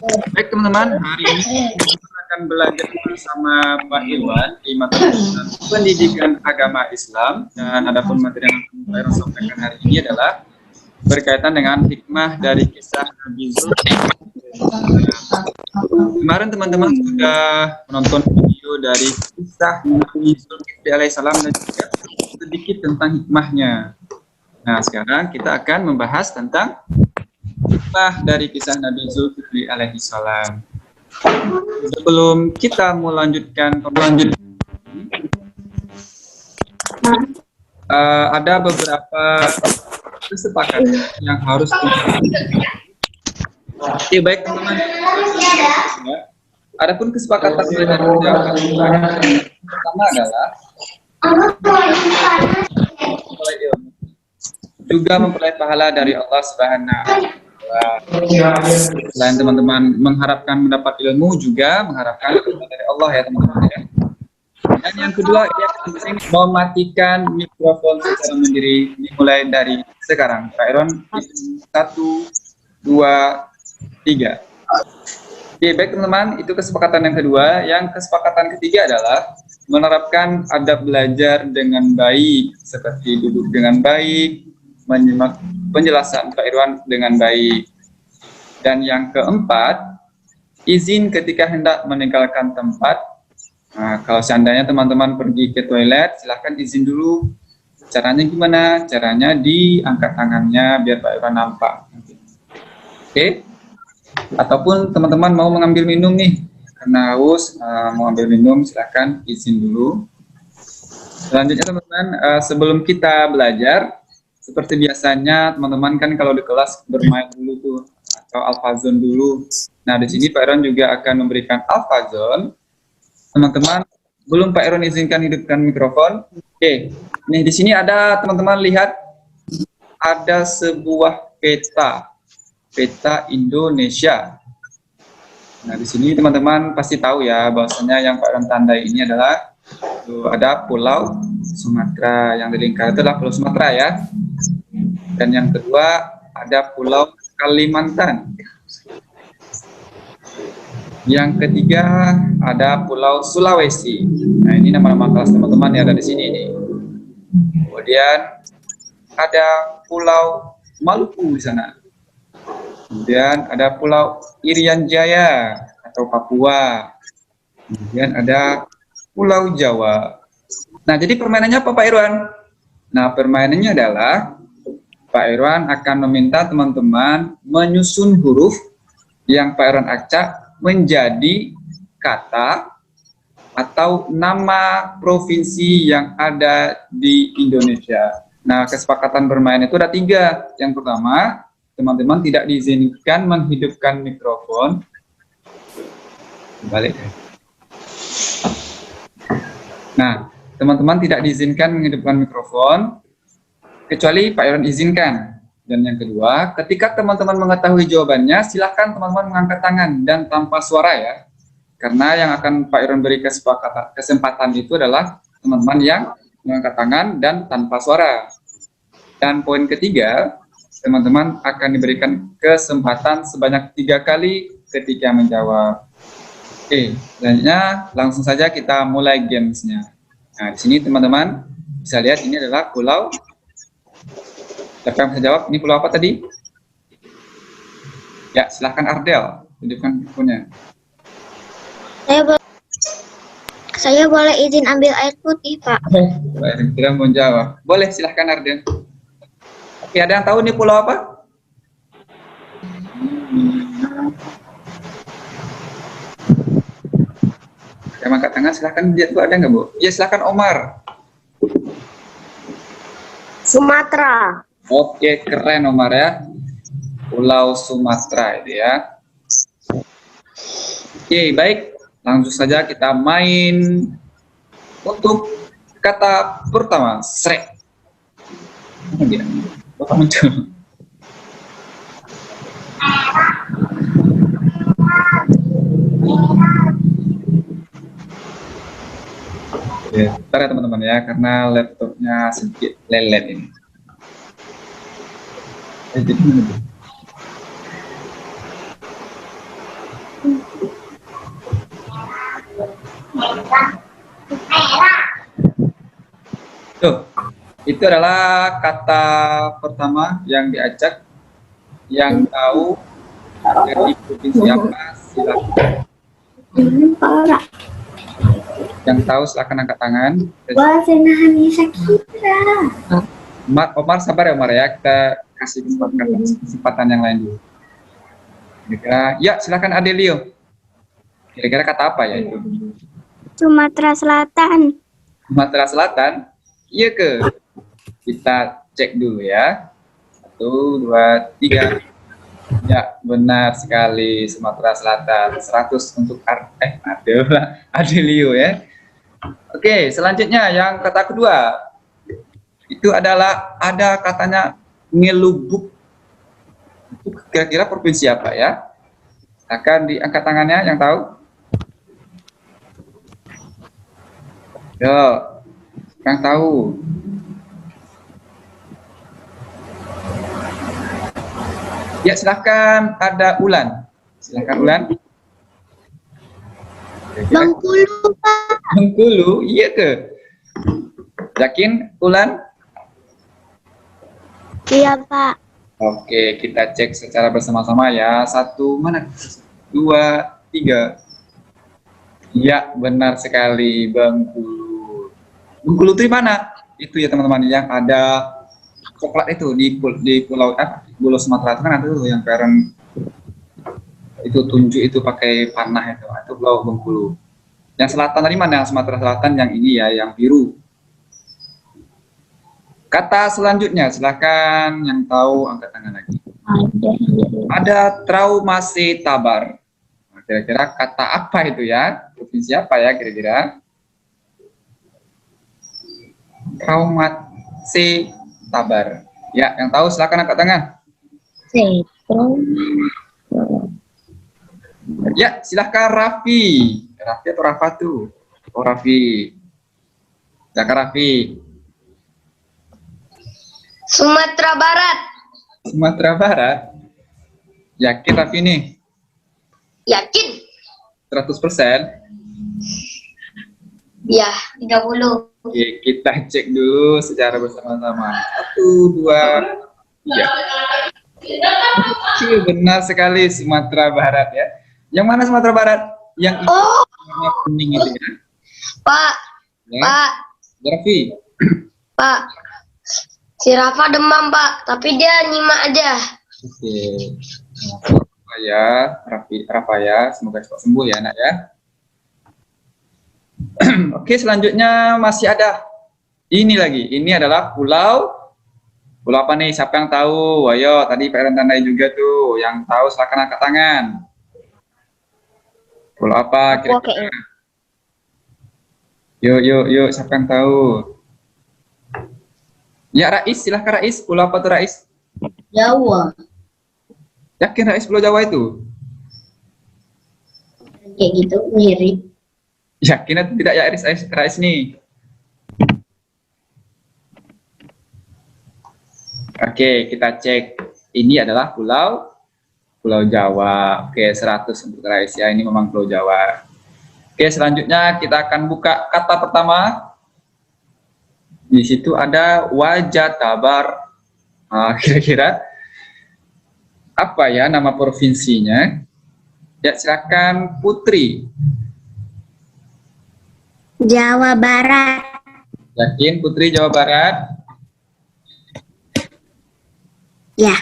Baik teman-teman, hari ini kita akan belajar bersama Pak Irwan di mata pelajaran Pendidikan Agama Islam, dan adapun materi yang akan Pak Irwan sampaikan hari ini adalah berkaitan dengan hikmah dari kisah Nabi Zulkifli. Kemarin teman-teman sudah menonton video dari kisah Nabi Zulkifli alaihissalam dan juga sedikit tentang hikmahnya. Nah, sekarang kita akan membahas tentang hikmah dari kisah Nabi Zulkifli alaihissalam. Sebelum kita melanjutkan ada beberapa kesepakatan yang harus Oke, baik teman-teman. Adapun kesepakatan yang pertama adalah juga mempelai pahala dari Allah Subhanahu wa Ta'ala. Selain teman-teman mengharapkan mendapat ilmu, juga mengharapkan ilmu dari Allah ya teman-teman ya. Dan yang kedua, yang penting mematikan mikrofon secara mandiri dimulai dari sekarang. Pak Irwan, 1, 2, 3. Oke, baik teman-teman, itu kesepakatan yang kedua. Yang kesepakatan ketiga adalah menerapkan adab belajar dengan baik, seperti duduk dengan baik, menyimak penjelasan Pak Irwan dengan baik. Dan yang keempat, izin ketika hendak meninggalkan tempat. Nah, kalau seandainya teman-teman pergi ke toilet, silahkan izin dulu. Caranya gimana? Caranya diangkat tangannya biar Pak Irwan nampak. Oke? Ataupun teman-teman mau mengambil minum nih, karena haus, mau ambil minum, silahkan izin dulu. Selanjutnya teman-teman, sebelum kita belajar, seperti biasanya teman-teman kan kalau di kelas bermain dulu tuh, atau alfazon dulu. Nah, di sini Pak Irwan juga akan memberikan alfazon. Teman-teman, belum Pak Irwan izinkan hidupkan mikrofon. Oke, nih di sini ada teman-teman lihat ada sebuah peta Indonesia. Nah, di sini teman-teman pasti tahu ya bahwasanya yang Pak Irwan tandai ini adalah ada Pulau Sumatera, yang di lingkar itu adalah Pulau Sumatera ya. Dan yang kedua ada Pulau Kalimantan. Yang ketiga ada Pulau Sulawesi. Nah, ini nama-nama kelas teman-teman yang ada di sini nih. Kemudian ada Pulau Maluku di sana. Kemudian ada Pulau Irian Jaya atau Papua. Kemudian ada Pulau Jawa. Nah, jadi permainannya apa Pak Irwan? Nah, permainannya adalah Pak Irwan akan meminta teman-teman menyusun huruf yang Pak Irwan acak menjadi kata atau nama provinsi yang ada di Indonesia. Nah, kesepakatan bermain itu ada 3. Yang pertama, teman-teman tidak diizinkan menghidupkan mikrofon. Balik. Nah, teman-teman tidak diizinkan menghidupkan mikrofon, kecuali Pak Irwan izinkan. Dan yang kedua, ketika teman-teman mengetahui jawabannya, silahkan teman-teman mengangkat tangan dan tanpa suara ya. Karena yang akan Pak Irwan beri kesempatan itu adalah teman-teman yang mengangkat tangan dan tanpa suara. Dan poin ketiga, teman-teman akan diberikan kesempatan sebanyak 3 kali ketika menjawab. Oke, selanjutnya langsung saja kita mulai gamesnya. Nah, di sini teman-teman bisa lihat ini adalah pulau. Siapa yang bisa jawab? Ini pulau apa tadi? Ya, silahkan Ardel, hidupkan mikrofonnya. Saya boleh izin ambil air putih, Pak. Baik, tidak mau jawab. Boleh, silahkan Ardel. Oke, ada yang tahu nih pulau apa? Yang angkat tangan, silahkan lihat Bu, ada nggak Bu? Ya, silahkan Omar. Sumatera. Oke, keren Omar ya. Pulau Sumatera itu ya. Oke, baik. Langsung saja kita main untuk kata pertama, srek. Apa dia? Bapak muncul. Ya, bentar ya teman-teman ya, karena laptopnya sedikit lelet ini. Jadi Tuh, itu adalah kata pertama yang diajak. Yang tahu dari provinsi apa silakan. Yang tahu silakan angkat tangan. Omar sabar ya Omar ya, kita kasih kesempatan yang lain dulu. Kira-kira, ya silakan Adelio. Kira-kira kata apa ya itu? Sumatera Selatan. Sumatera Selatan? Iya ke? Kita cek dulu ya. 1, 2, 3. Ya, benar sekali, Sumatera Selatan. 100 untuk Adelio ya. Oke, selanjutnya yang kata kedua. Itu adalah ada katanya Ngelubuk. Itu kira-kira provinsi apa ya? Akan diangkat tangannya yang tahu. Yo, yang tahu. Ya, silahkan ada Ulan. Silahkan Ulan. Bengkulu, Pak. Bengkulu, iya ke? Yakin Ulan? Iya, Pak. Oke, kita cek secara bersama-sama ya. 1, mana? 2, 3. Iya, benar sekali, Bengkulu. Bengkulu itu di mana? Itu ya teman-teman, yang ada coklat itu di pulau Pulau Sumatera itu kan ada tuh yang parent itu tunjuk itu pakai panah itu Pulau Bengkulu. Yang selatan tadi mana? Yang Sumatera Selatan yang ini ya, yang biru. Kata selanjutnya, silakan yang tahu angkat tangan lagi. Ada Traumase Tabar. Nah, kira-kira kata apa itu ya? Provinsi apa ya kira-kira? Traumase Tabar. Ya, yang tahu silakan angkat tangan. Ya, silahkan Raffi. Raffi atau Rafa tuh? Oh, Raffi. Silahkan Raffi. Sumatera Barat. Sumatera Barat. Yakin Raffi nih? Yakin? 100%? Ya, 30. Oke, kita cek dulu secara bersama-sama. 1, 2, 3. Oke, benar sekali Sumatera Barat ya. Yang mana Sumatera Barat? Yang warna kuning itu ya. Pak, Ya. Pak, Raffi. Pak. Si Rafa demam, Pak, tapi dia nyimak aja. Oke. Nah, ya, Rafa ya, semoga cepat sembuh ya, Nak ya. Oke, selanjutnya masih ada ini lagi. Ini adalah pulau apa nih? Siapa yang tahu? Ayo, tadi Pak Eren tandai juga tuh. Yang tahu silakan angkat tangan. Pulau apa kira-kira? Yuk, siapa yang tahu? Ya, Rais, silahkan Rais. Pulau apa tuh Rais? Jawa. Yakin Rais Pulau Jawa itu? Kayak gitu, mirip. Yakin atau tidak ya Rais nih? Oke, kita cek. Ini adalah Pulau Jawa. Oke, 100 untuk Rais ya. Ini memang Pulau Jawa. Oke, selanjutnya kita akan buka kata pertama. Di situ ada wajah tabar. Nah, kira-kira apa ya nama provinsinya? Ya, silakan Putri. Jawa Barat. Yakin Putri Jawa Barat? Ya.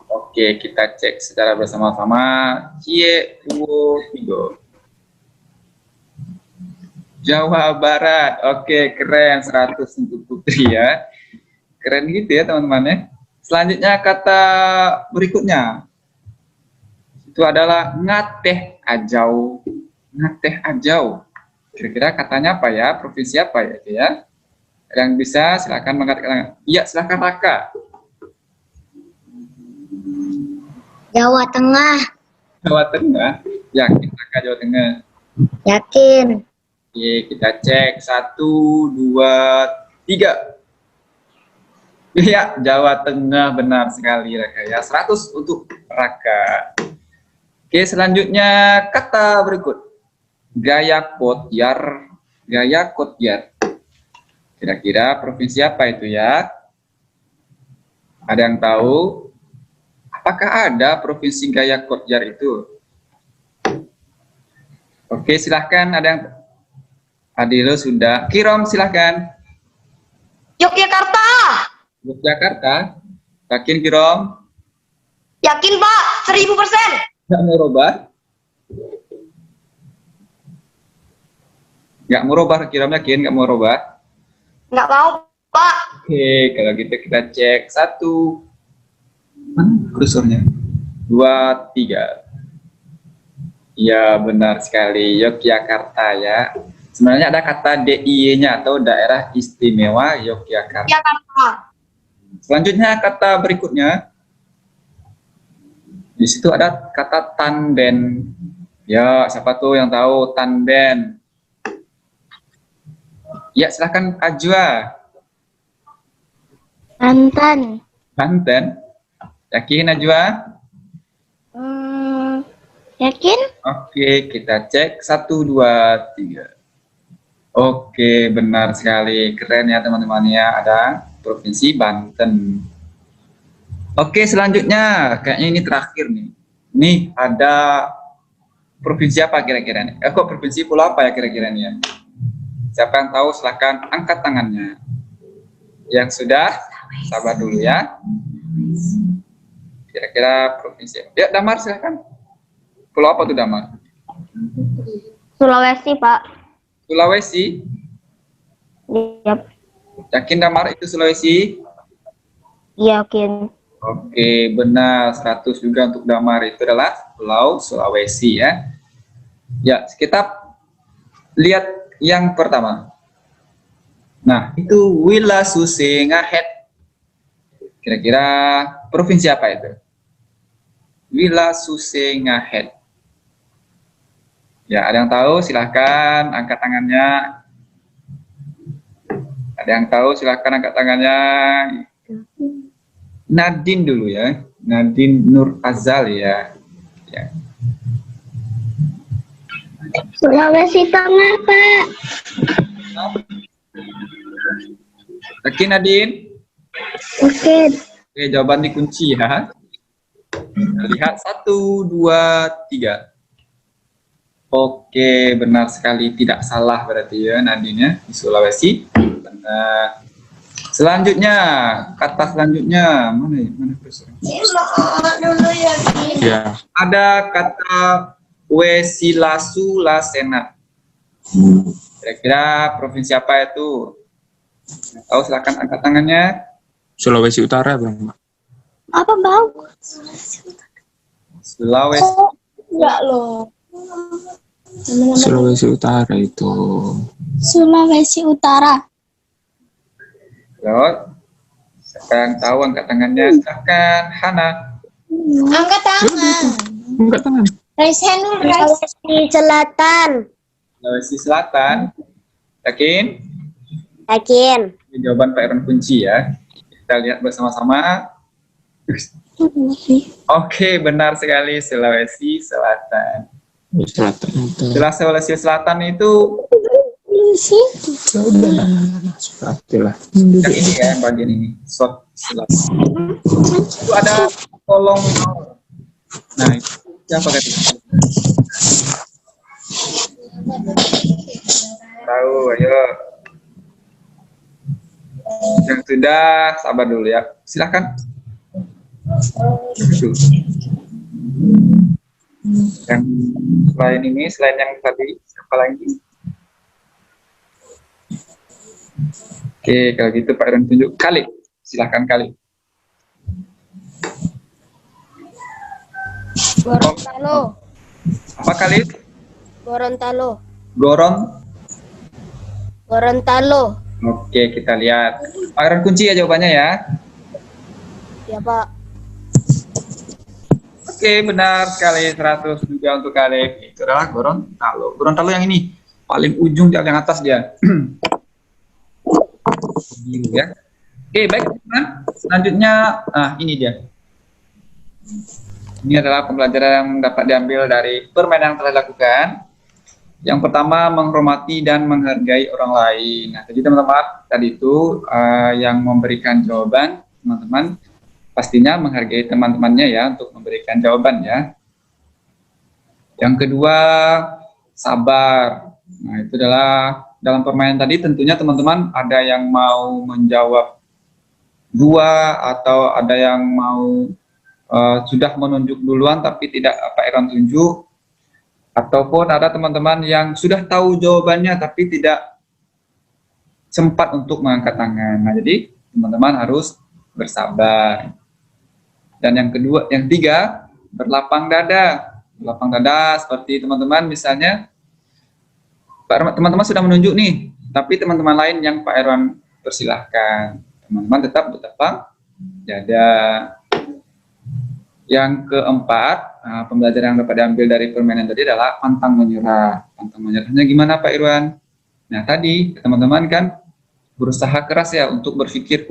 Oke, kita cek secara bersama-sama. Cie, Uwo, Tigo. Jawa Barat. Oke, keren. 100 untuk Putri ya. Keren gitu ya teman-teman ya. Selanjutnya kata berikutnya. Itu adalah ngateh ajau. Ngateh ajau. Kira-kira katanya apa ya? Provinsi apa ya itu ya? Yang bisa silakan mengatakan. Iya, silakan Raka. Jawa Tengah. Jawa Tengah. Yakin Raka Jawa Tengah? Yakin. Oke, kita cek 1, 2, 3. Iya, Jawa Tengah benar sekali Raka ya. 100 untuk Raka. Oke, selanjutnya kata berikut. Gaya Kotyar. Gaya Kotyar. Kira-kira provinsi apa itu ya? Ada yang tahu? Apakah ada provinsi Gaya Kotyar itu? Oke, silahkan. Ada yang Adilo sudah. Kirom, silahkan. Yogyakarta. Yogyakarta. Yakin, Kirom? Yakin Pak, 1000%. Nggak mau robah? Nggak mau robah, Kirom yakin nggak mau robah? Nggak mau Pak. Oke, kalau gitu kita cek. 1. Mana kursornya? 2, 3. Ya, benar sekali. Yogyakarta ya. Sebenarnya ada kata DIY-nya atau Daerah Istimewa Yogyakarta. Yogyakarta. Selanjutnya kata berikutnya. Di situ ada kata Tanben. Ya, siapa tuh yang tahu Tanben? Ya, silahkan Ajwa. Banten. Banten. Yakin Najwa? Yakin? Oke, kita cek 1, 2, 3. Oke, benar sekali. Keren ya teman-teman ya. Ada Provinsi Banten. Oke, selanjutnya. Kayaknya ini terakhir nih. Nih, ada provinsi apa kira-kira nih? Kok provinsi pulau apa ya kira-kira nih ya? Siapa yang tahu silahkan angkat tangannya. Yang sudah, sabar dulu ya. Kira-kira provinsi. Ya, Damar silahkan. Pulau apa tuh Damar? Sulawesi, Pak. Sulawesi. Yap. Yakin Damar itu Sulawesi? Yakin. Oke, benar. 100 juga untuk Damar. Itu adalah Pulau Sulawesi ya. Ya, kita lihat yang pertama. Nah, itu Willa Susengahet. Kira-kira provinsi apa itu? Willa Susengahet. Ya, ada yang tahu? Silahkan angkat tangannya. Ada yang tahu? Silahkan angkat tangannya. Nadine dulu ya. Nadine Nur Azal ya. Ya. Sulawesi Tengah, Pak. Yakin Nadine? Oke. Oke, jawaban dikunci ya. Lihat 1, 2, 3. Oke, benar sekali. Tidak salah berarti ya Nadine ya. Di Sulawesi. Benar. Selanjutnya, kata selanjutnya. Mana kursornya? Ya. Ada kata Wesilasu Lasena. Kira-kira provinsi apa itu? Tahu silakan angkat tangannya. Sulawesi Utara, Bang. Apa bau? Sulawesi. Enggak loh. Sulawesi Utara itu. Sulawesi Utara. Loh. Siapa yang tahu angkat tangannya? Silakan Hana. Angkat tangan. Angkat tangan. Sulawesi Selatan. Sulawesi Selatan. Yakin? Yakin. Ini jawaban Pak Aaron kunci ya. Kita lihat bersama-sama. Oke, benar sekali Sulawesi Selatan. Selatan itu. Sulawesi Selatan itu Sulawesi lah. yang ini ya, yang bagian ini. Selatan. Itu ada kolong. Nah, itu siapa katanya? Tahu, ayo. Yang sudah, sabar dulu ya. Silakan. Yang selain ini, selain yang tadi, siapa lagi? Oke, kalau gitu Pak Aaron tunjuk kali. Silakan kali. Gorontalo. Apa kali? Gorontalo. Gorontalo. Oke, kita lihat. Pak Aaron kunci ya jawabannya ya. Ya Pak. Oke, benar sekali. 100 juga untuk Khalif. Itu adalah Gorontalo. Gorontalo yang ini. Paling ujung di yang atas dia. Biru ya. Oke, baik teman. Selanjutnya, ini dia. Ini adalah pembelajaran yang dapat diambil dari permainan yang telah dilakukan. Yang pertama, menghormati dan menghargai orang lain. Nah, jadi teman-teman, tadi itu yang memberikan jawaban, teman-teman pastinya menghargai teman-temannya ya untuk memberikan jawaban ya. Yang kedua, sabar. Nah, itu adalah dalam permainan tadi tentunya teman-teman ada yang mau menjawab dua atau ada yang mau sudah menunjuk duluan tapi tidak Pak Iron tunjuk. Ataupun ada teman-teman yang sudah tahu jawabannya tapi tidak sempat untuk mengangkat tangan. Nah, jadi teman-teman harus bersabar. Dan yang ketiga, berlapang dada. Berlapang dada seperti teman-teman misalnya, teman-teman sudah menunjuk nih, tapi teman-teman lain yang Pak Erwan persilahkan. Teman-teman tetap berlapang dada. Yang keempat, pembelajaran yang dapat diambil dari permainan tadi adalah pantang menyerah. Pantang menyerahnya gimana Pak Irwan? Nah tadi teman-teman kan berusaha keras ya untuk berpikir,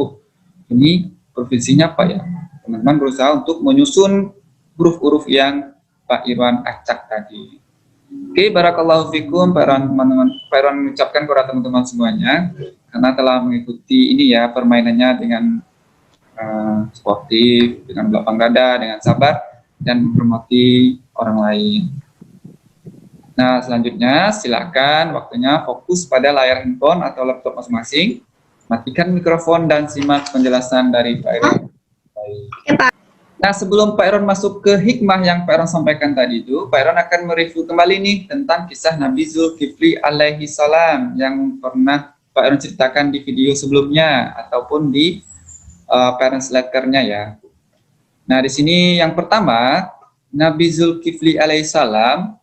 ini provinsinya apa ya? Teman-teman berusaha untuk menyusun huruf-huruf yang Pak Irwan acak tadi. Oke, barakallahu fikum Pak Irwan, teman-teman. Pak Irwan mengucapkan kepada teman-teman semuanya karena telah mengikuti ini ya permainannya dengan sportif, dengan belakang dada, dengan sabar, dan menghormati orang lain. Nah, selanjutnya silakan waktunya fokus pada layar handphone atau laptop masing-masing. Matikan mikrofon dan simak penjelasan dari Pak Iron. Nah, sebelum Pak Iron masuk ke hikmah yang Pak Iron sampaikan tadi itu, Pak Iron akan mereview kembali nih tentang kisah Nabi Zulkifli alaihi salam yang pernah Pak Iron ceritakan di video sebelumnya ataupun di parents letternya ya. Nah, di sini yang pertama, Nabi Zulkifli alaihissalam,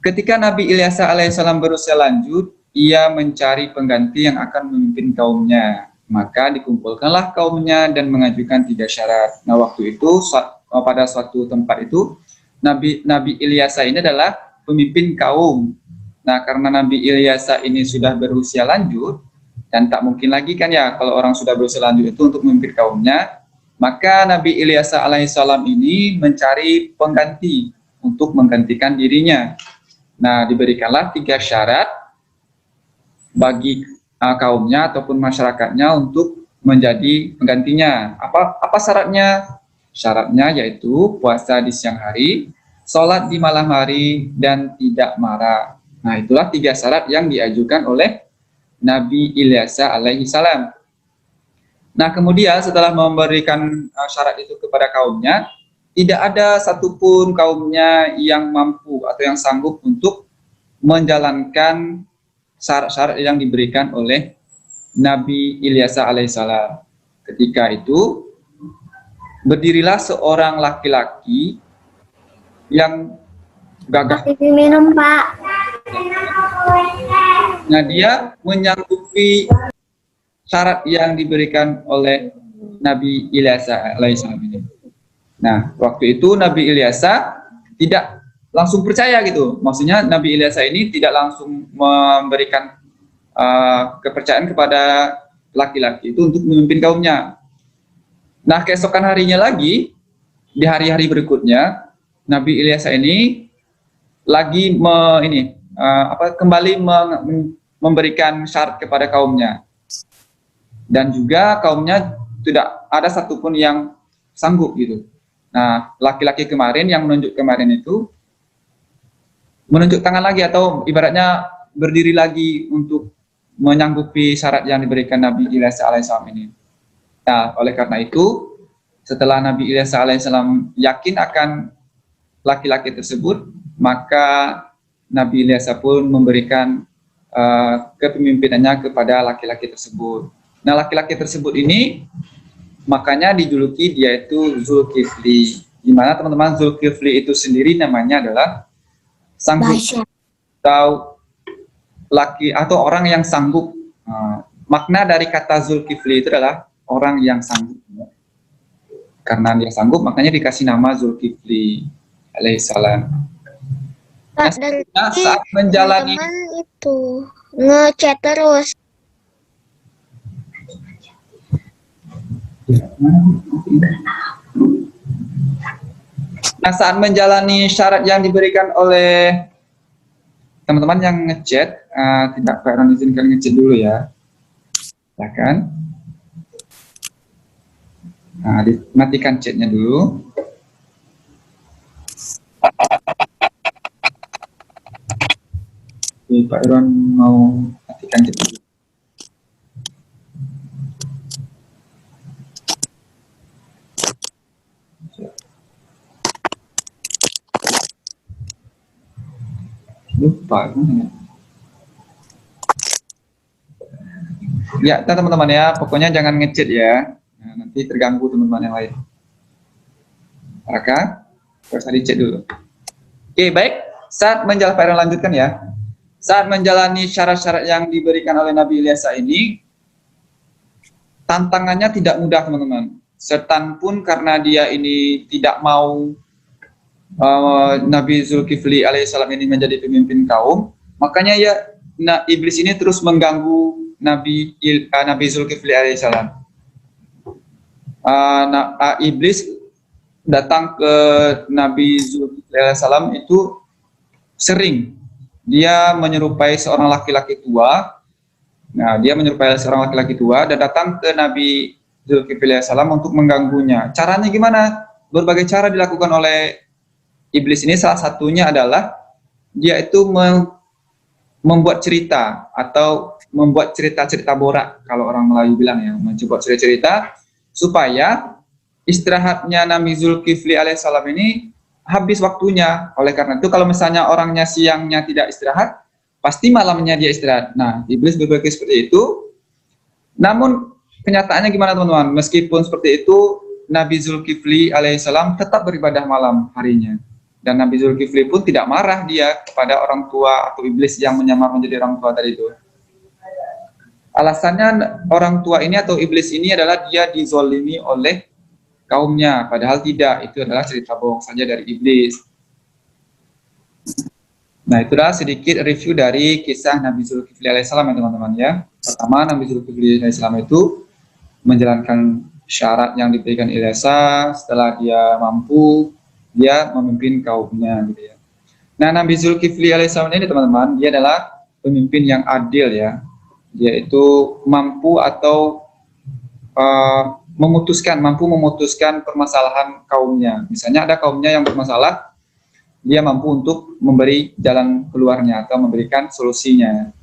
ketika Nabi Ilyasa alaihissalam berusia lanjut, ia mencari pengganti yang akan memimpin kaumnya. Maka dikumpulkanlah kaumnya dan mengajukan 3 syarat. Nah, waktu itu pada suatu tempat itu Nabi Ilyasa ini adalah pemimpin kaum. Nah, karena Nabi Ilyasa ini sudah berusia lanjut, dan tak mungkin lagi kan ya kalau orang sudah berusia lanjut itu untuk memimpin kaumnya, maka Nabi Ilyasa alaihissalam ini mencari pengganti untuk menggantikan dirinya. Nah, diberikanlah 3 syarat bagi kaumnya ataupun masyarakatnya untuk menjadi penggantinya. Apa syaratnya? Syaratnya yaitu puasa di siang hari, sholat di malam hari, dan tidak marah. Nah, itulah 3 syarat yang diajukan oleh Nabi Ilyasa alaihi salam. Nah, kemudian setelah memberikan syarat itu kepada kaumnya, tidak ada satupun kaumnya yang mampu atau yang sanggup untuk menjalankan syarat-syarat yang diberikan oleh Nabi Ilyasa alaihi salam. Ketika itu, berdirilah seorang laki-laki yang gagah. Minum, Pak. Nah, dia menyanggupi syarat yang diberikan oleh Nabi Ilyasa alaihissalam ini. Nah, waktu itu Nabi Ilyasa tidak langsung percaya gitu. Maksudnya Nabi Ilyasa ini tidak langsung memberikan kepercayaan kepada laki-laki itu untuk memimpin kaumnya. Nah, keesokan harinya lagi, di hari-hari berikutnya, Nabi Ilyasa ini lagi kembali memberikan syarat kepada kaumnya, dan juga kaumnya tidak ada satupun yang sanggup gitu. Nah, laki-laki kemarin yang menunjuk kemarin itu menunjuk tangan lagi atau ibaratnya berdiri lagi untuk menyanggupi syarat yang diberikan Nabi Ilyasa alaihissalam ini. Nah, oleh karena itu, setelah Nabi Ilyasa alaihissalam yakin akan laki-laki tersebut, maka Nabi Ilyasa pun memberikan kepemimpinannya kepada laki-laki tersebut. Nah, laki-laki tersebut ini makanya dijuluki dia itu Zulkifli. Di mana teman-teman Zulkifli itu sendiri namanya adalah sanggup atau laki atau orang yang sanggup. Makna dari kata Zulkifli itu adalah orang yang sanggup. Karena dia sanggup makanya dikasih nama Zulkifli alaihissalam. Pak, dari Saat menjalani teman itu ngechat terus. Nah, saat menjalani syarat yang diberikan oleh teman-teman yang ngechat, tidak Pak Aaron izinkan ngechat dulu ya. Silakan. Nah, dimatikan chatnya dulu. Oke, Pak Aaron mau matikan chat dulu. Lupa. Ya, teman-teman ya, pokoknya jangan ngechat ya. Nah, nanti terganggu teman-teman yang lain. Maka, harus dicek dulu. Oke, baik. Saat menjalani Pak Aaron lanjutkan ya. Saat menjalani syarat-syarat yang diberikan oleh Nabi Ilyasa ini, tantangannya tidak mudah teman-teman. Setan pun karena dia ini tidak mau Nabi Zulkifli alaihissalam ini menjadi pemimpin kaum, makanya ya iblis ini terus mengganggu Nabi Zulkifli alaihissalam. Iblis datang ke Nabi Zulkifli alaihissalam itu sering. Dia menyerupai seorang laki-laki tua. Nah, dia menyerupai seorang laki-laki tua dan datang ke Nabi Zulkifli alaihissalam untuk mengganggunya. Caranya gimana? Berbagai cara dilakukan oleh iblis ini, salah satunya adalah dia itu membuat cerita atau membuat cerita-cerita borak, kalau orang Melayu bilang ya, membuat cerita-cerita supaya istirahatnya Nabi Zulkifli alaihissalam ini habis waktunya. Oleh karena itu kalau misalnya orangnya siangnya tidak istirahat, pasti malamnya dia istirahat. Nah, iblis berpikir seperti itu. Namun kenyataannya gimana teman-teman? Meskipun seperti itu, Nabi Zulkifli alaihissalam tetap beribadah malam harinya. Dan Nabi Zulkifli pun tidak marah dia kepada orang tua atau iblis yang menyamar menjadi orang tua tadi itu. Alasannya orang tua ini atau iblis ini adalah dia dizolimi oleh kaumnya, padahal tidak, itu adalah cerita bohong saja dari iblis. Nah, itulah sedikit review dari kisah Nabi Zulkifli alaihissalam ya teman-teman ya. Pertama, Nabi Zulkifli alaihissalam itu menjalankan syarat yang diberikan Ilyasa. Setelah dia mampu, dia memimpin kaumnya gitu ya. Nah, Nabi Zulkifli alaihissalam ini teman-teman, dia adalah pemimpin yang adil ya. Dia itu mampu atau mampu memutuskan permasalahan kaumnya. Misalnya ada kaumnya yang bermasalah, dia mampu untuk memberi jalan keluarnya atau memberikan solusinya.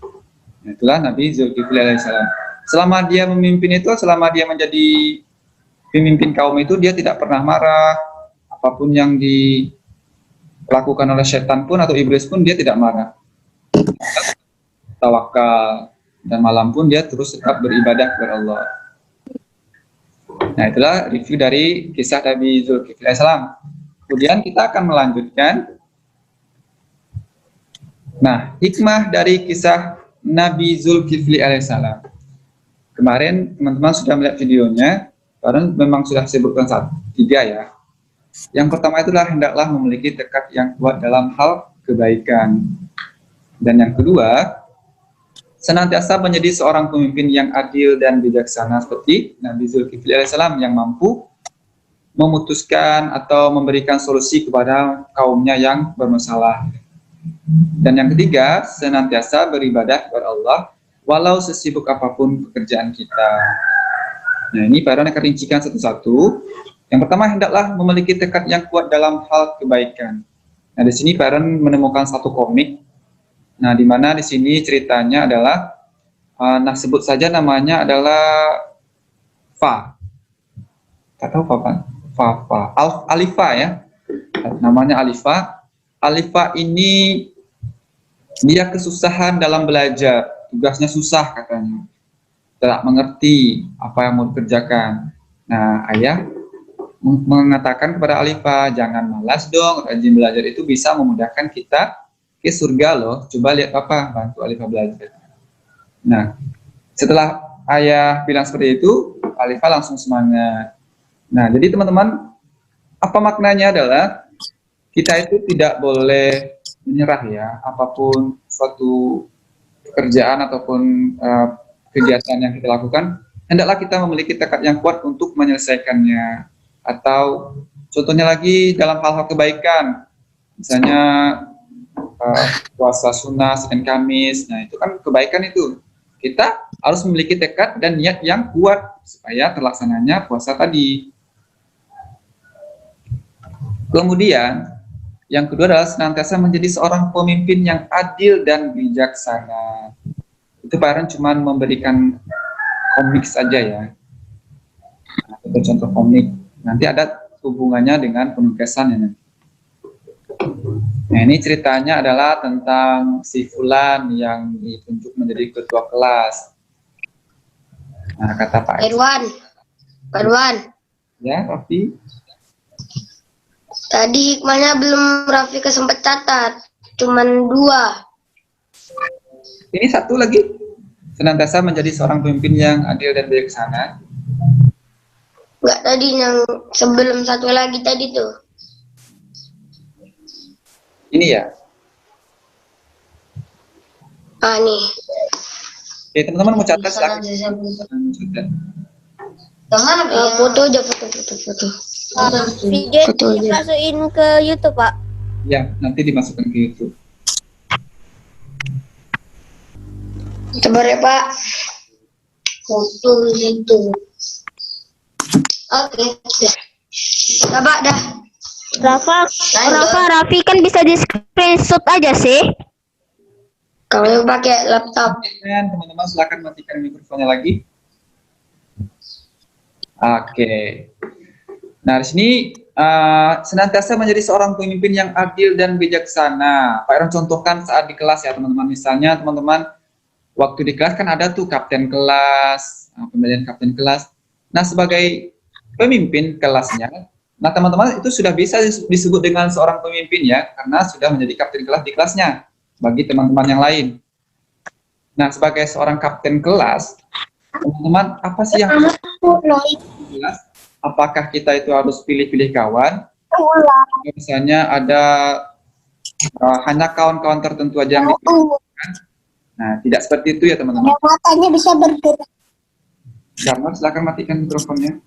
Nah, itulah Nabi Zulkifli alaihissalam. Selama dia memimpin itu, selama dia menjadi pemimpin kaum itu, dia tidak pernah marah. Apapun yang dilakukan oleh setan pun atau iblis pun dia tidak marah. Tawakal, dan malam pun dia terus tetap beribadah kepada Allah. Nah, itulah review dari kisah Nabi Zulkifli alaihissalam. Kemudian kita akan melanjutkan. Nah, hikmah dari kisah Nabi Zulkifli alaihissalam. Kemarin teman-teman sudah melihat videonya, karena memang sudah sebutkan 3 ya. Yang pertama itulah hendaklah memiliki tekad yang kuat dalam hal kebaikan. Dan yang kedua, senantiasa menjadi seorang pemimpin yang adil dan bijaksana seperti Nabi Zulkifli alaihissalam yang mampu memutuskan atau memberikan solusi kepada kaumnya yang bermasalah. Dan yang ketiga, senantiasa beribadah kepada Allah walau sesibuk apapun pekerjaan kita. Nah, ini Pak Aaron akan rincikan satu-satu. Yang pertama, hendaklah memiliki tekad yang kuat dalam hal kebaikan. Nah, di sini Pak Aaron menemukan satu komik. Nah, di mana di sini ceritanya adalah, sebut saja namanya adalah Fa. Tak tahu Fa. Alifa ya. Namanya Alifa. Alifa ini dia kesusahan dalam belajar. Tugasnya susah katanya. Tidak mengerti apa yang mau dikerjakan. Nah, ayah mengatakan kepada Alifa, jangan malas dong, rajin belajar itu bisa memudahkan kita ke surga loh. Coba lihat Papa, bantu Alifa belajar. Nah, setelah ayah bilang seperti itu, Alifa langsung semangat. Nah, jadi teman-teman, apa maknanya adalah kita itu tidak boleh menyerah ya, apapun suatu pekerjaan ataupun kegiatan yang kita lakukan, hendaklah kita memiliki tekad yang kuat untuk menyelesaikannya. Atau Contohnya lagi dalam hal-hal kebaikan, misalnya puasa sunnah Senin Kamis. Nah, itu kan kebaikan itu. Kita harus memiliki tekad dan niat yang kuat supaya terlaksananya puasa tadi. Kemudian, yang kedua adalah senantiasa menjadi seorang pemimpin yang adil dan bijaksana. Itu Pak Aaron cuma memberikan komik saja ya. Nah, itu contoh komik. Nanti ada hubungannya dengan penugasannya. Nah, ini ceritanya adalah tentang si Fulan yang ditunjuk menjadi ketua kelas. Nah, kata Pak Irwan. Pak Irwan. Ya, Raffi. Tadi hikmahnya belum Raffi kesempet catat. Cuman 2. Ini satu lagi. Senantiasa menjadi seorang pemimpin yang adil dan bijaksana. Enggak, tadi yang sebelum satu lagi tadi tuh. Ini ya. Ah, nih. Oke, teman-teman mau catat silahkan. Foto aja, foto. Video Betul, ya. dimasukin ke YouTube, Pak. Ya, nanti dimasukkan ke YouTube. Coba ya, Pak. Foto itu. Oke, dah. Coba dah. Raffi kan bisa di screenshot aja sih. Kalau pakai laptop. Dan teman-teman silakan matikan mikrofonnya lagi. Oke. Nah, di sini senantiasa menjadi seorang pemimpin yang adil dan bijaksana. Pak Aaron contohkan saat di kelas ya teman-teman. Misalnya teman-teman waktu di kelas kan ada tuh kapten kelas, pemilihan kapten kelas. Nah, sebagai pemimpin kelasnya, nah teman-teman itu sudah bisa disebut dengan seorang pemimpin ya, karena sudah menjadi kapten kelas di kelasnya bagi teman-teman yang lain. Nah, sebagai seorang kapten kelas, teman-teman apa sih yang harus kelas? Apakah kita itu harus pilih-pilih kawan? Misalnya ada hanya kawan-kawan tertentu aja yang dipilihkan. Nah, tidak seperti itu ya teman-teman. Matanya bisa bergerak. Jamar, silakan matikan mikrofonnya.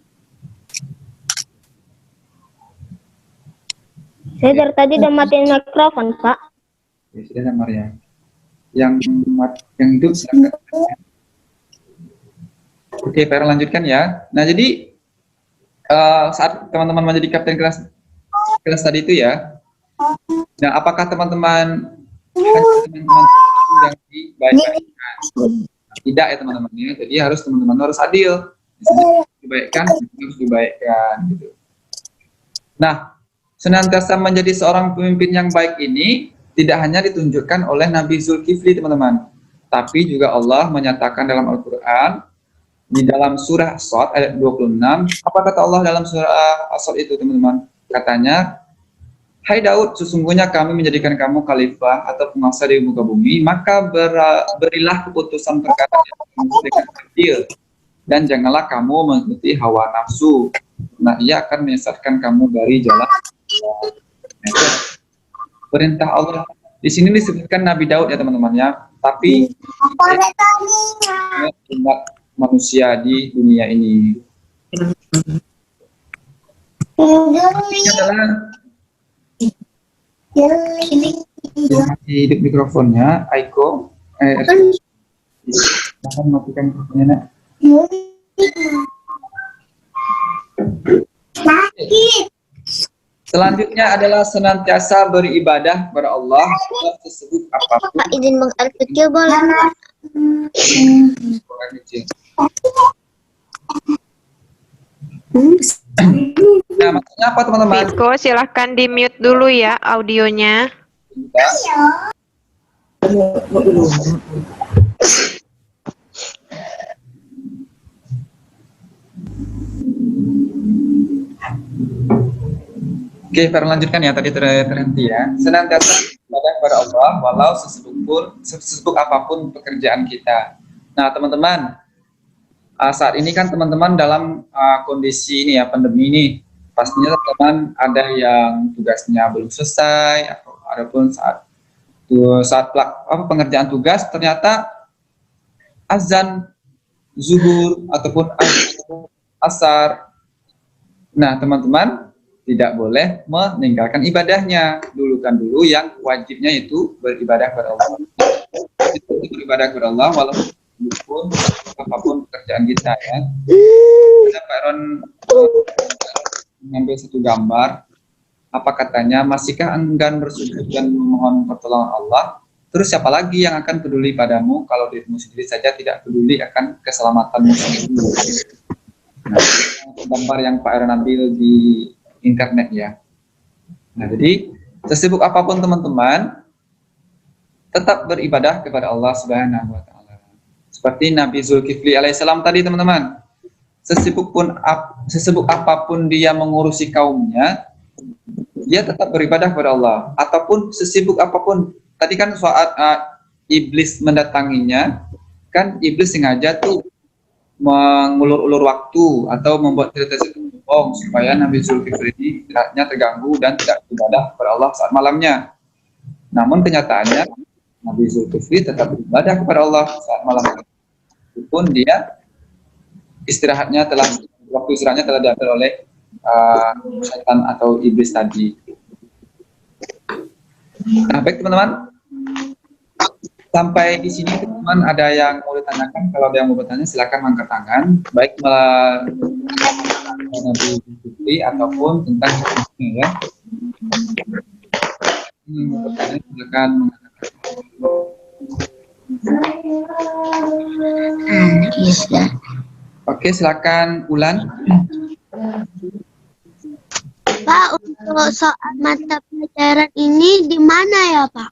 Saya dari tadi udah matiin mikrofon, Pak. Ya sudah Jamar ya. Yang hidup silakan. Oke, Pak Aaron lanjutkan ya. Nah, jadi saat teman-teman menjadi kapten kelas tadi itu ya. Nah, apakah teman-teman yang dibaikkan? Tidak ya teman-teman ya. Jadi teman-teman harus adil. Misalnya dibaikkan, harus dibaikkan gitu. Nah, senantiasa menjadi seorang pemimpin yang baik ini tidak hanya ditunjukkan oleh Nabi Zulkifli teman-teman, tapi juga Allah menyatakan dalam Al-Quran di dalam surah As-Sad ayat 26. Apa kata Allah dalam surah As-Sad itu teman-teman? Katanya, hai Daud, sesungguhnya kami menjadikan kamu khalifah atau penguasa di muka bumi, maka berilah keputusan perkara yang dengan adil dan janganlah kamu mengikuti hawa nafsu. Nah, ia akan menyesatkan kamu dari jalan. Perintah Allah di sini disebutkan Nabi Daud ya teman-teman ya, tapi umat manusia di dunia ini. Ini adalah masih hidup mikrofonnya, Aiko. Silahkan matikan mikrofonnya, Nak. Selanjutnya adalah senantiasa beribadah kepada Allah tersebut apapun. Pak, izin Bang Arif kecil boleh? Orang kecil. Nah, maksudnya apa teman-teman? Viko, silahkan di mute dulu ya audionya. Oke, Fer lanjutkan ya, tadi terhenti ya. Senantiasa beribadah kepada Allah walau sesibuk apapun pekerjaan kita. Nah, teman-teman, saat ini kan teman-teman dalam kondisi ini ya, pandemi ini, pastinya teman-teman ada yang tugasnya belum selesai, atau adapun saat pengerjaan tugas ternyata azan zuhur ataupun azan asar. Nah, teman-teman, tidak boleh meninggalkan ibadahnya. Dulu yang wajibnya itu beribadah kepada Allah. Itu beribadah kepada Allah walaupun apapun pekerjaan kita ya. Ada Pak Ron mengambil satu gambar. Apa katanya? Masihkah enggan bersujud dan memohon pertolongan Allah? Terus siapa lagi yang akan peduli padamu kalau dirimu sendiri saja tidak peduli akan keselamatanmu sendiri? Nah, gambar yang Pak Aaron ambil di internet ya. Nah, jadi sesibuk apapun teman-teman, tetap beribadah kepada Allah Subhanahu wa taala. Seperti Nabi Zulkifli alaihissalam tadi teman-teman. Sesibuk apapun dia mengurusi kaumnya, dia tetap beribadah kepada Allah. Ataupun sesibuk apapun, tadi kan saat iblis mendatanginya, kan iblis sengaja tuh mengulur-ulur waktu atau membuat cerita bohong supaya Nabi Zulkifli ini istirahatnya terganggu dan tidak beribadah kepada Allah saat malamnya. Namun kenyataannya Nabi Zulkifli tetap beribadah kepada Allah saat malamnya, meskipun dia waktu istirahatnya telah diambil oleh setan atau iblis tadi. Nah, baik teman-teman. Sampai di sini teman-teman, ada yang mau ditanyakan? Kalau ada yang mau bertanya silakan angkat tangan, baik Nabi Zulkifli ataupun tentang hukumnya ya. Bertanya silakan mengangkat tangan. Oke, silakan Ulan. Pak, untuk soal mata pelajaran ini di mana ya, Pak?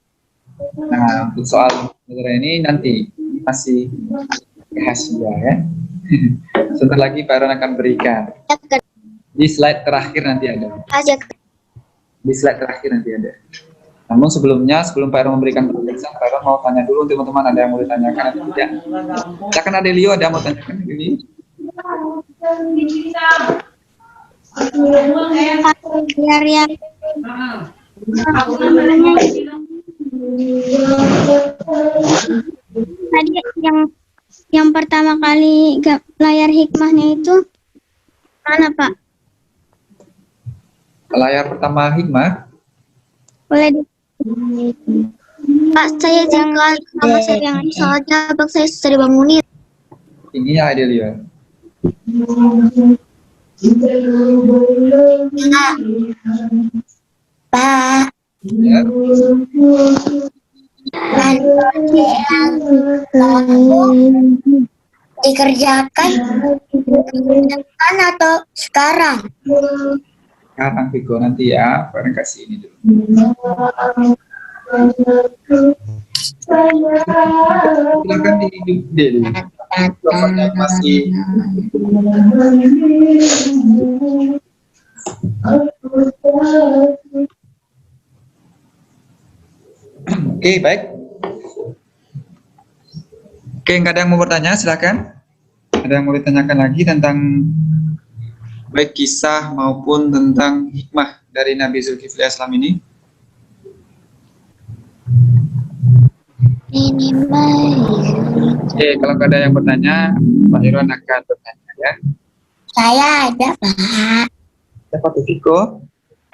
Nah, untuk soal pelajaran ini nanti masih rahasia ya. Sebentar lagi Pak Aaron akan berikan. Di slide terakhir nanti ada. Di slide terakhir nanti ada. Namun sebelum Pak Aaron memberikan penjelasan, Pak Aaron mau tanya dulu teman-teman, ada yang mau ditanyakan atau tidak? Silakan Adelio, ada yang mau tanyakan ini? Biar yang tadi yang pertama kali layar hikmahnya itu mana, Pak? Layar pertama hikmah? Boleh Pak, saya juga sama saya yang soalnya abang saya sudah dibangunin. Ini ya Adelio. Pak, Ya. dikerjakan atau sekarang? Sekarang Viko nanti ya, Pak Aaron kasih ini dulu. Silakan dihidup dulu. Pokoknya masih Oke, baik. Oke, nggak ada yang mau bertanya, silakan. Ada yang mau ditanyakan lagi tentang baik kisah maupun tentang hikmah dari Nabi Zulkifli alaihissalam ini? Oke, kalau nggak ada yang bertanya, Pak Irwan akan bertanya ya. Saya ada, Pak. Siapa tuh Viko?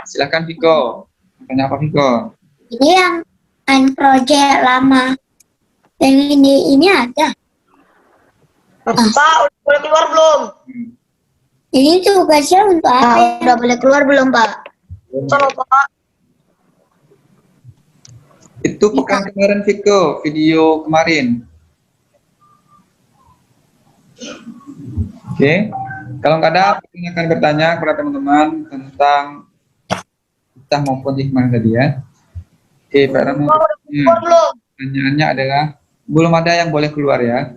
Silakan Viko. Tanya apa Viko? Ini yang project lama. Yang ini ada. Pak, udah boleh keluar belum? Ini tugasnya untuk apa? Ya? Udah boleh keluar belum, Pak? Sama Pak. Itu pekan kemarin Viko, video kemarin. Oke, kalau nggak ada, kita akan bertanya kepada teman-teman tentang kita maupun hikmah tadi ya. Oke, Pak Ramo. Pertanyaannya adalah belum ada yang boleh keluar ya.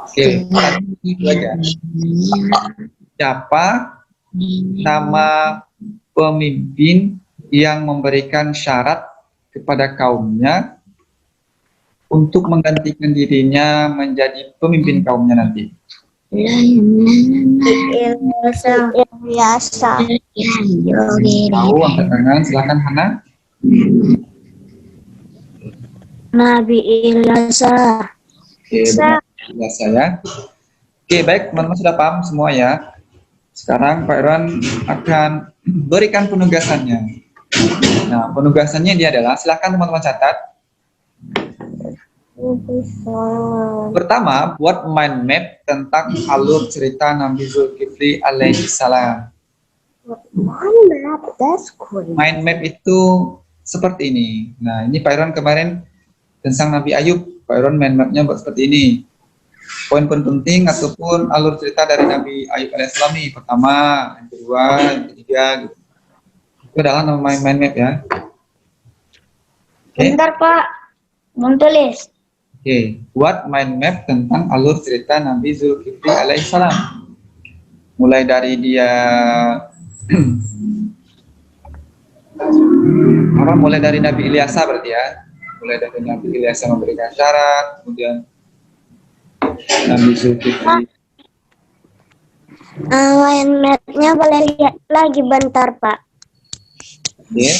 Oke, itu aja. Siapa nama pemimpin yang memberikan syarat kepada kaumnya untuk menggantikan dirinya menjadi pemimpin kaumnya nanti? Biasa. Tahu, angkat tangan, silakan Hana. Nabi Ilyasa. Oke, benar, biasa ya. Oke, baik, teman-teman sudah paham semua ya. Sekarang Pak Irwan akan berikan penugasannya. Nah, penugasannya dia adalah, silakan teman-teman catat. Pertama, buat mind map tentang alur cerita Nabi Zulkifli alaihissalam. Mind map itu seperti ini. Nah, ini Pak Irwan kemarin tentang Nabi Ayub. Pak Irwan mind mapnya buat seperti ini. Poin-poin penting ataupun alur cerita dari Nabi Ayub alaihissalam nih. Pertama, yang kedua, yang ketiga, gitu. Itu adalah nama mind map ya. Oke. Bentar Pak, belum tulis. Oke, buat mind map tentang alur cerita Nabi Zulkifli alaihissalam. Mulai dari dia mulai dari Nabi Ilyasa berarti ya. Mulai dari Nabi Ilyasa memberikan syarat, kemudian Nabi Zulkifli. Mind map-nya boleh lihat lagi bentar Pak. Oke.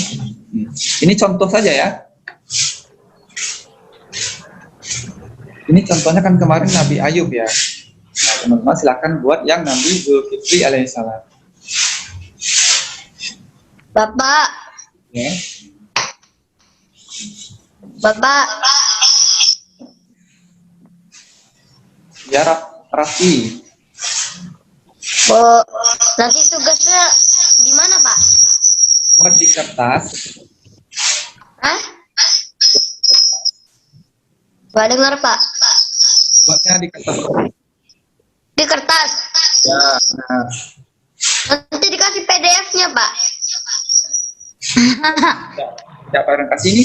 Ini contoh saja ya. Ini contohnya kan kemarin Nabi Ayub ya. Nah, teman-teman silakan buat yang Nabi Zulkifli alaihissalam. Bapak, Ya. Bapak, Ya, Raffi. nanti tugasnya di mana Pak? Buat di kertas. Hah? Gak dengar Pak. Buatnya di kertas. Di kertas. Ya, nah. Nanti dikasih PDF-nya Pak. Ya, Pak Irwan kasih ini.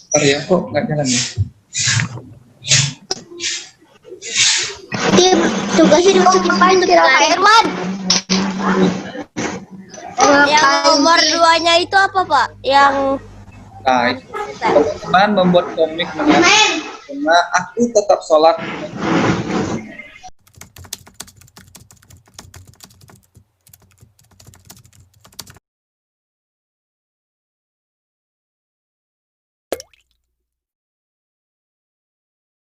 Ntar ya, kok nggak jalan ya? Tugasnya dimasukin untuk Pak Irwan. Yang nomor 2-nya itu apa Pak? Yang Nah, itu teman membuat komik dengan tema aku tetap sholat